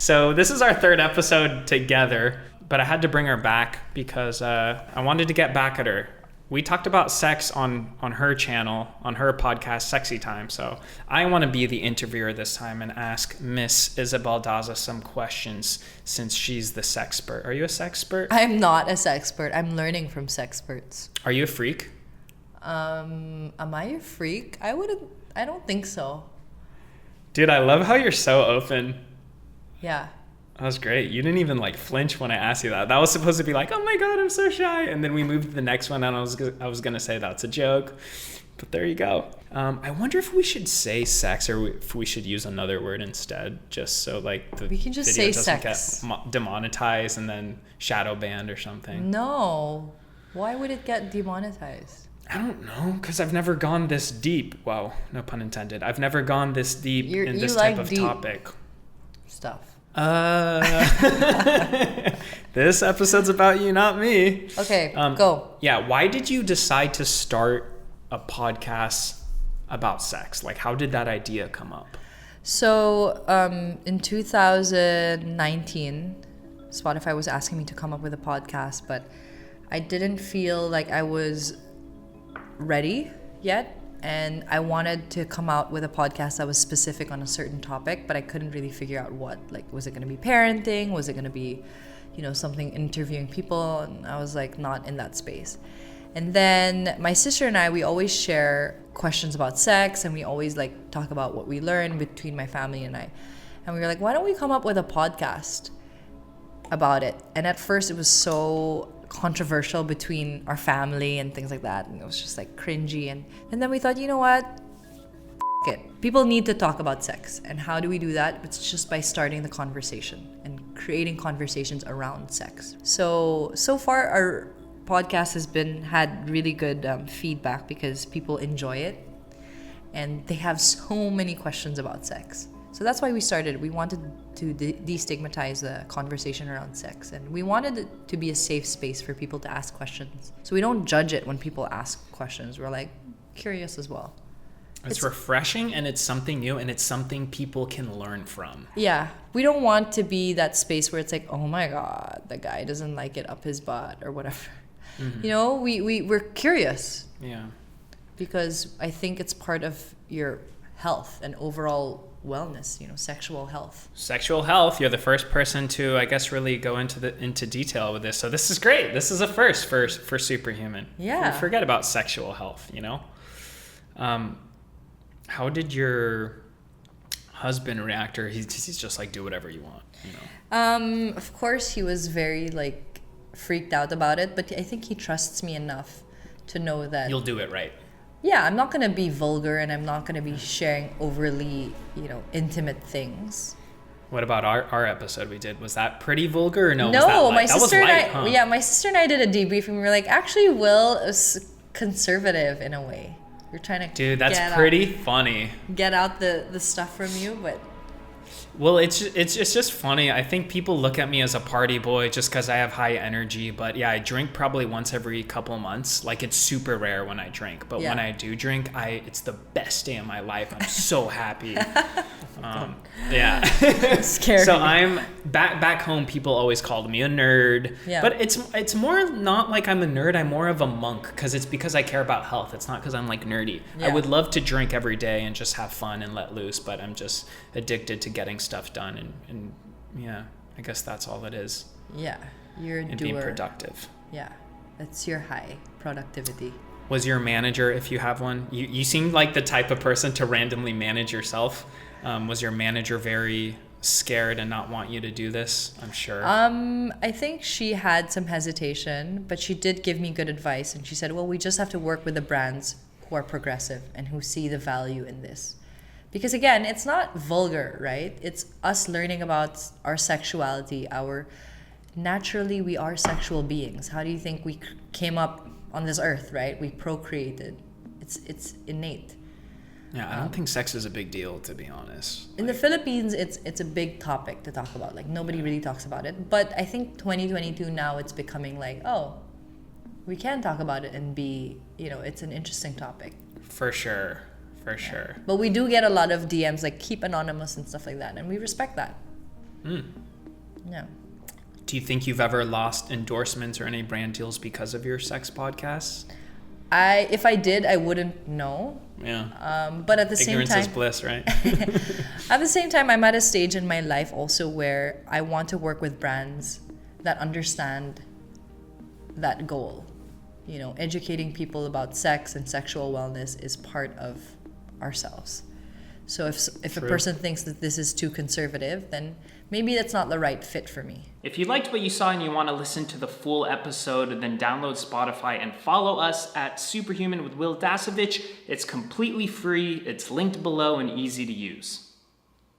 So this is our third episode together, but I had to bring her back because I wanted to get back at her. We talked about sex on her channel, on her podcast, Sexy Time. So I want to be the interviewer this time and ask Miss Isabelle Daza some questions since she's the sexpert. Are you a sexpert? I'm not a sexpert. I'm learning from sexperts. Are you a freak? Am I a freak? I don't think so. Dude, I love how you're so open. Yeah. That was great. You didn't even flinch when I asked you that. That was supposed to be like, oh my God, I'm so shy. And then we moved to the next one and I was going to say that's a joke. But there you go. I wonder if we should say sex or if we should use another word instead, just so we can just say doesn't sex. get demonetized and then shadow banned or something. No. Why would it get demonetized? I don't know, because I've never gone this deep. Wow, no pun intended. I've never gone this deep in this type of topic. Stuff. This episode's about you, not me. Okay, go. Yeah, why did you decide to start a podcast about sex? How did that idea come up? So, in 2019, Spotify was asking me to come up with a podcast, but I didn't feel like I was ready yet. And I wanted to come out with a podcast that was specific on a certain topic, but I couldn't really figure out what. Was it going to be parenting? Was it going to be, something interviewing people? And I was not in that space. And then my sister and I, we always share questions about sex, and we always talk about what we learn between my family and I. And we were like, why don't we come up with a podcast about it? And at first it was so controversial between our family and things like that, and it was just cringy, and then we thought, you know what, it, people need to talk about sex. And how do we do that? It's just by starting the conversation and creating conversations around sex. So far our podcast has had really good feedback because people enjoy it and they have so many questions about sex. So that's why we started. We wanted to destigmatize the conversation around sex, and we wanted it to be a safe space for people to ask questions. So we don't judge it when people ask questions. We're curious as well. It's refreshing, and it's something new, and it's something people can learn from. Yeah. We don't want to be that space where it's oh my God, the guy doesn't like it up his butt or whatever. Mm-hmm. We're curious. Yeah. Because I think it's part of your health and overall wellness, sexual health. Sexual health. You're the first person to, I guess, really go into detail with this. So this is great. This is a first for Superhuman. Yeah. We forget about sexual health, How did your husband react? Or he's just do whatever you want, Of course, he was very freaked out about it, but I think he trusts me enough to know that you'll do it right. Yeah, I'm not going to be vulgar, and I'm not going to be sharing overly, intimate things. What about our episode we did? Was that pretty vulgar or no? No, my sister and I, yeah, my sister and I did a debrief, and we were actually, Will is conservative in a way. We're trying to Dude, that's pretty funny. Get out the stuff from you, but well, it's just funny. I think people look at me as a party boy just because I have high energy. But yeah, I drink probably once every couple of months. It's super rare when I drink. But when I do drink, it's the best day of my life. I'm so happy. Yeah. Scary. So I'm back home. People always called me a nerd. Yeah. But it's more not like I'm a nerd. I'm more of a monk because I care about health. It's not because I'm nerdy. Yeah. I would love to drink every day and just have fun and let loose. But I'm just addicted to getting stuff done, and yeah, I guess that's all it is. Yeah, you're a and doer. Being productive. Yeah, that's your high productivity. Was your manager, if you have one, you seemed like the type of person to randomly manage yourself. Was your manager very scared and not want you to do this? I'm sure. I think she had some hesitation, but she did give me good advice, and she said, well, we just have to work with the brands who are progressive and who see the value in this. Because again, it's not vulgar, right? It's us learning about our sexuality, naturally we are sexual beings. How do you think we came up on this earth, right? We procreated. It's innate. Yeah, I don't think sex is a big deal, to be honest. In the Philippines, it's a big topic to talk about. Nobody really talks about it. But I think 2022 now, it's becoming we can talk about it and be, it's an interesting topic. For sure. For sure. But we do get a lot of DMs keep anonymous and stuff like that, and we respect that. Yeah. Do you think you've ever lost endorsements or any brand deals because of your sex podcasts? If I did, I wouldn't know. Yeah. But at the same Ignorance time, is bliss, right? at the same time, I'm at a stage in my life also where I want to work with brands that understand that goal. You know, educating people about sex and sexual wellness is part of ourselves. So if a True. person thinks that this is too conservative, then maybe that's not the right fit for me. If you liked what you saw and you want to listen to the full episode, then download Spotify and follow us at Superhuman with Will Dasovich. It's completely free, it's linked below and easy to use.